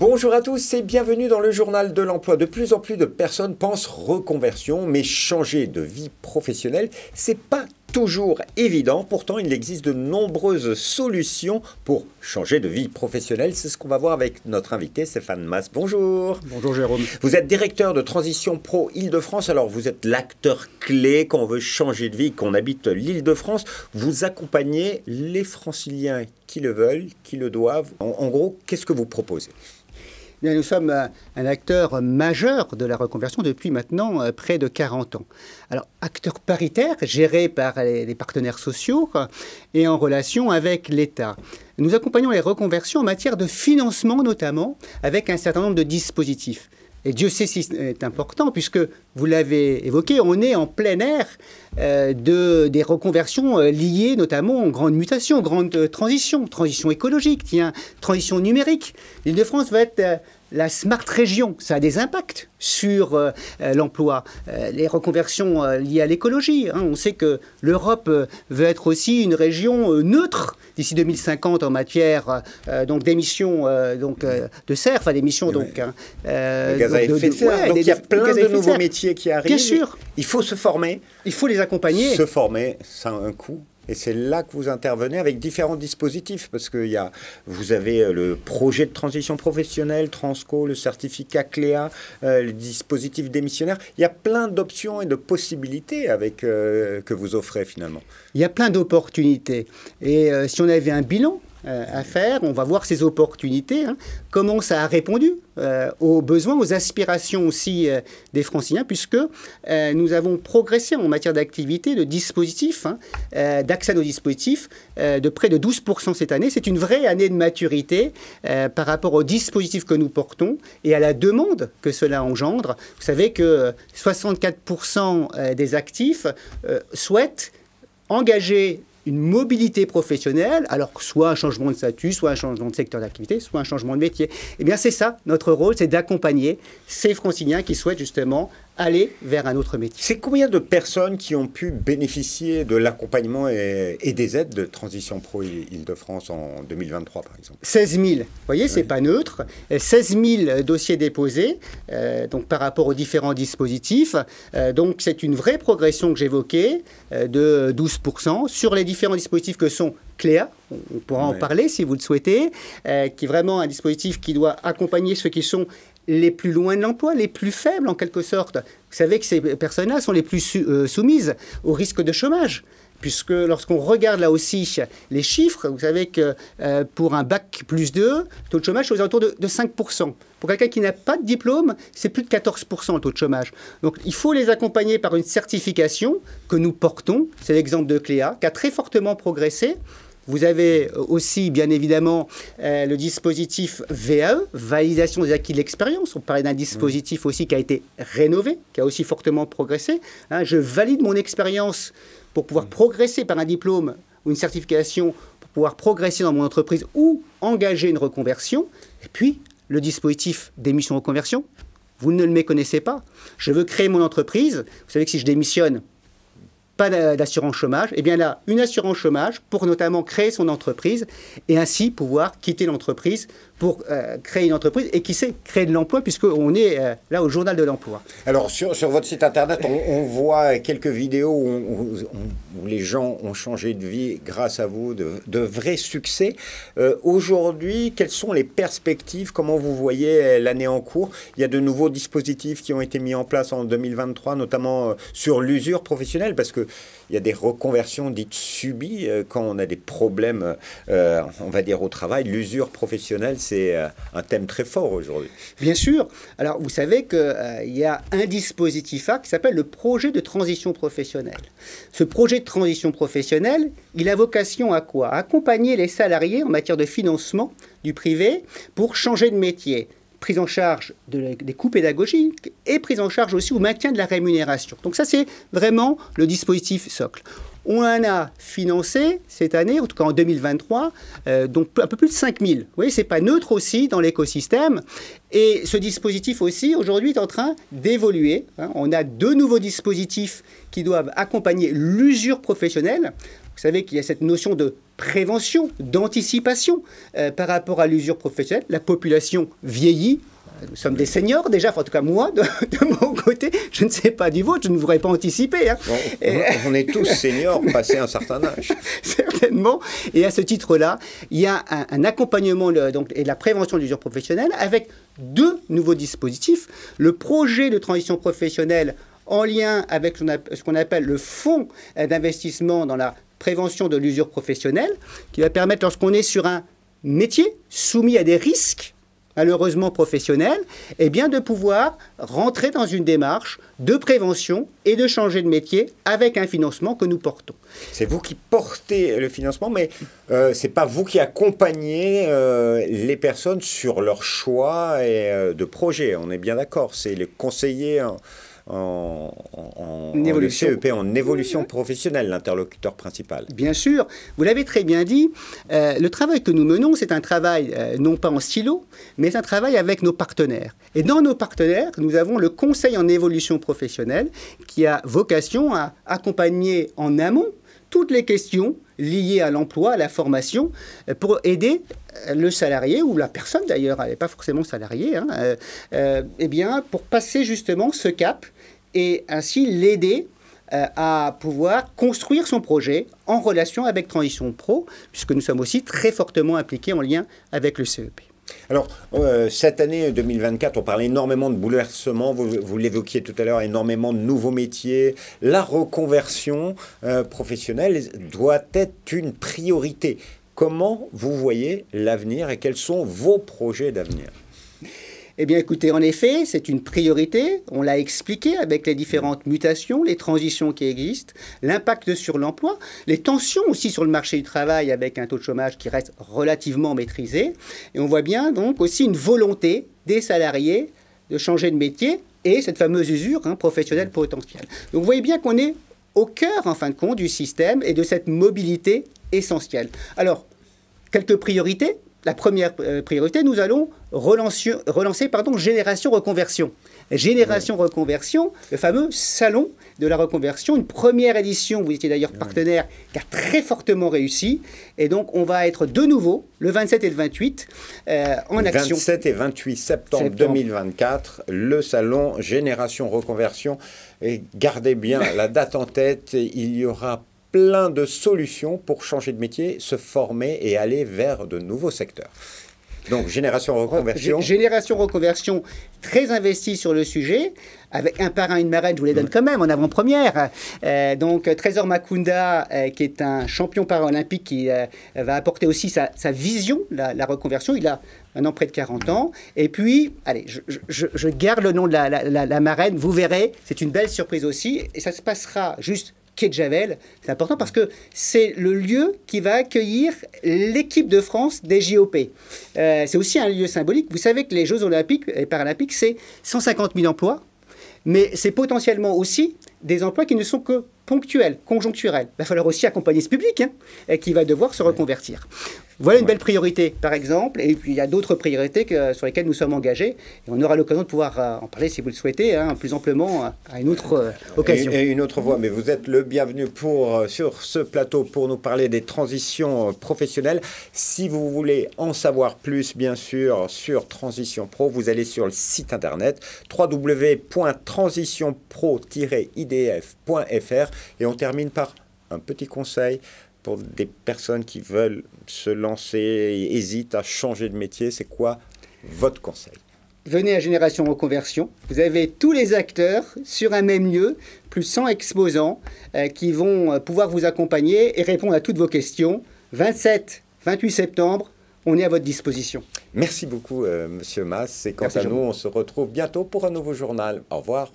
Bonjour à tous et bienvenue dans le journal de l'emploi. De plus en plus de personnes pensent reconversion, mais changer de vie professionnelle, c'est pas toujours évident. Pourtant, il existe de nombreuses solutions pour changer de vie professionnelle. C'est ce qu'on va voir avec notre invité Stéphane Mas. Bonjour. Bonjour Jérôme. Vous êtes directeur de Transition Pro Île-de-France. Alors, vous êtes l'acteur clé quand on veut changer de vie, qu'on habite l'Île-de-France. Vous accompagnez les franciliens qui le veulent, qui le doivent. En gros, qu'est-ce que vous proposez ? Bien, nous sommes un acteur majeur de la reconversion depuis maintenant près de 40 ans. Alors, acteur paritaire, géré par les partenaires sociaux et en relation avec l'État. Nous accompagnons les reconversions en matière de financement notamment, avec un certain nombre de dispositifs. Et Dieu sait si c'est important, puisque, vous l'avez évoqué, on est en plein air des reconversions liées notamment aux grandes mutations, grandes transitions écologique, transition numérique. L'Île-de-France va être la smart région, ça a des impacts sur l'emploi. Les reconversions liées à l'écologie. On sait que l'Europe veut être aussi une région neutre d'ici 2050 en matière d'émissions de serre, enfin d'émissions de gaz à effet de serre. Donc il y a plein de nouveaux métiers qui arrivent. Bien sûr. Il faut se former. Il faut les accompagner. Se former, ça a un coût. Et c'est là que vous intervenez avec différents dispositifs, parce que vous avez le projet de transition professionnelle, Transco, le certificat CLEA, le dispositif démissionnaire. Il y a plein d'options et de possibilités que vous offrez finalement. Il y a plein d'opportunités. Et si on avait un bilan à faire, on va voir ces opportunités, comment ça a répondu aux besoins, aux aspirations aussi des franciliens, puisque nous avons progressé en matière d'activité, de dispositifs, d'accès à nos dispositifs, de près de 12% cette année. C'est une vraie année de maturité par rapport aux dispositifs que nous portons et à la demande que cela engendre. Vous savez que 64% des actifs souhaitent engager une mobilité professionnelle, alors soit un changement de statut, soit un changement de secteur d'activité, soit un changement de métier. Eh bien, c'est ça, notre rôle, c'est d'accompagner ces franciliens qui souhaitent justement aller vers un autre métier. C'est combien de personnes qui ont pu bénéficier de l'accompagnement et des aides de Transition Pro Île-de-France en 2023, par exemple? 16 000. Vous voyez, c'est pas neutre. 16 000 dossiers déposés, donc par rapport aux différents dispositifs. Donc, c'est une vraie progression que j'évoquais, de 12% sur les différents dispositifs que sont CLEA, on pourra en parler si vous le souhaitez, qui est vraiment un dispositif qui doit accompagner ceux qui sont les plus loin de l'emploi, les plus faibles en quelque sorte. Vous savez que ces personnes-là sont les plus soumises au risque de chômage. Puisque lorsqu'on regarde là aussi les chiffres, vous savez que pour un bac plus 2, le taux de chômage est aux alentours de 5%. Pour quelqu'un qui n'a pas de diplôme, c'est plus de 14% le taux de chômage. Donc il faut les accompagner par une certification que nous portons. C'est l'exemple de CLEA, qui a très fortement progressé. Vous avez aussi, bien évidemment, le dispositif VAE, validation des acquis de l'expérience. On parlait d'un dispositif aussi qui a été rénové, qui a aussi fortement progressé. Je valide mon expérience pour pouvoir progresser par un diplôme ou une certification, pour pouvoir progresser dans mon entreprise ou engager une reconversion. Et puis, le dispositif démission reconversion, vous ne le méconnaissez pas. Je veux créer mon entreprise. Vous savez que si je démissionne, pas d'assurance chômage, et bien là, une assurance chômage pour notamment créer son entreprise et ainsi pouvoir quitter l'entreprise pour créer une entreprise et qui sait, créer de l'emploi puisqu'on est là au journal de l'emploi. Alors sur votre site internet, on voit quelques vidéos où les gens ont changé de vie grâce à vous, de vrais succès. Aujourd'hui, quelles sont les perspectives? Comment vous voyez l'année en cours? Il y a de nouveaux dispositifs qui ont été mis en place en 2023, notamment sur l'usure professionnelle, parce que il y a des reconversions dites subies quand on a des problèmes, on va dire, au travail. L'usure professionnelle, c'est un thème très fort aujourd'hui. Bien sûr. Alors, vous savez qu'il y a un dispositif qui s'appelle le projet de transition professionnelle. Ce projet de transition professionnelle, il a vocation à quoi? À accompagner les salariés en matière de financement du privé pour changer de métier. Prise en charge des coûts pédagogiques et prise en charge aussi au maintien de la rémunération. Donc ça, c'est vraiment le dispositif socle. On en a financé cette année, en tout cas en 2023, donc un peu plus de 5 000. Vous voyez, ce n'est pas neutre aussi dans l'écosystème. Et ce dispositif aussi, aujourd'hui, est en train d'évoluer. On a 2 nouveaux dispositifs qui doivent accompagner l'usure professionnelle. Vous savez qu'il y a cette notion de prévention, d'anticipation par rapport à l'usure professionnelle. La population vieillit. Nous sommes des seniors déjà, enfin, en tout cas moi, de mon côté, je ne sais pas du vôtre, je ne voudrais pas anticiper. Hein. On est tous seniors, passé un certain âge. Certainement. Et à ce titre-là, il y a un accompagnement donc, et de la prévention de l'usure professionnelle avec 2 nouveaux dispositifs. Le projet de transition professionnelle en lien avec ce qu'on appelle le fonds d'investissement dans la prévention de l'usure professionnelle, qui va permettre, lorsqu'on est sur un métier soumis à des risques, malheureusement professionnels, eh bien de pouvoir rentrer dans une démarche de prévention et de changer de métier avec un financement que nous portons. C'est vous qui portez le financement, mais ce n'est pas vous qui accompagnez les personnes sur leur choix de projet. On est bien d'accord, c'est les conseillers le CEP en évolution professionnelle, l'interlocuteur principal. Bien sûr, vous l'avez très bien dit, le travail que nous menons, c'est un travail non pas en silo, mais c'est un travail avec nos partenaires. Et dans nos partenaires, nous avons le Conseil en évolution professionnelle qui a vocation à accompagner en amont toutes les questions liées à l'emploi, à la formation, pour aider le salarié, ou la personne d'ailleurs, elle n'est pas forcément salariée, hein, eh bien, pour passer justement ce cap et ainsi l'aider à pouvoir construire son projet en relation avec Transition Pro, puisque nous sommes aussi très fortement impliqués en lien avec le CEP. Alors, cette année 2024, on parle énormément de bouleversements, vous l'évoquiez tout à l'heure, énormément de nouveaux métiers. La reconversion professionnelle doit être une priorité. Comment vous voyez l'avenir et quels sont vos projets d'avenir ? Eh bien, écoutez, en effet, c'est une priorité. On l'a expliqué avec les différentes mutations, les transitions qui existent, l'impact sur l'emploi, les tensions aussi sur le marché du travail avec un taux de chômage qui reste relativement maîtrisé. Et on voit bien donc aussi une volonté des salariés de changer de métier et cette fameuse usure professionnelle potentielle. Donc, vous voyez bien qu'on est au cœur, en fin de compte, du système et de cette mobilité essentielle. Alors, quelques priorités. La première priorité, nous allons relancer Génération Reconversion. Génération Reconversion, le fameux salon de la reconversion, une première édition, vous étiez d'ailleurs partenaire, qui a très fortement réussi. Et donc, on va être de nouveau, le 27 et le 28, en action. 27 et 28 septembre 2024, le salon Génération Reconversion. Et gardez bien la date en tête, il y aura plein de solutions pour changer de métier, se former et aller vers de nouveaux secteurs. Donc, Génération Reconversion. Génération Reconversion, très investie sur le sujet, avec un parrain, une marraine, je vous les donne quand même en avant-première. Donc, Trésor Makunda, qui est un champion paralympique, qui va apporter aussi sa vision, la reconversion. Il a maintenant près de 40 ans. Et puis, allez, je garde le nom de la marraine, vous verrez, c'est une belle surprise aussi. Et ça se passera juste Quai de Javel, c'est important parce que c'est le lieu qui va accueillir l'équipe de France des JOP. C'est aussi un lieu symbolique. Vous savez que les Jeux Olympiques et Paralympiques, c'est 150 000 emplois, mais c'est potentiellement aussi des emplois qui ne sont que ponctuels, conjoncturels. Il va falloir aussi accompagner ce public qui va devoir se reconvertir. Voilà une belle priorité, par exemple. Et puis, il y a d'autres priorités sur lesquelles nous sommes engagés. Et on aura l'occasion de pouvoir en parler, si vous le souhaitez, plus amplement à une autre occasion. Et une autre fois. Mais vous êtes le bienvenu sur ce plateau pour nous parler des transitions professionnelles. Si vous voulez en savoir plus, bien sûr, sur Transition Pro, vous allez sur le site internet www.transitionpro-idf.fr. Et on termine par un petit conseil pour des personnes qui veulent se lancer et hésitent à changer de métier. C'est quoi votre conseil ? Venez à Génération Reconversion. Vous avez tous les acteurs sur un même lieu, plus 100 exposants qui vont pouvoir vous accompagner et répondre à toutes vos questions. 27, 28 septembre, on est à votre disposition. Merci beaucoup, Monsieur Mas. Et quant à nous, on se retrouve bientôt pour un nouveau journal. Au revoir.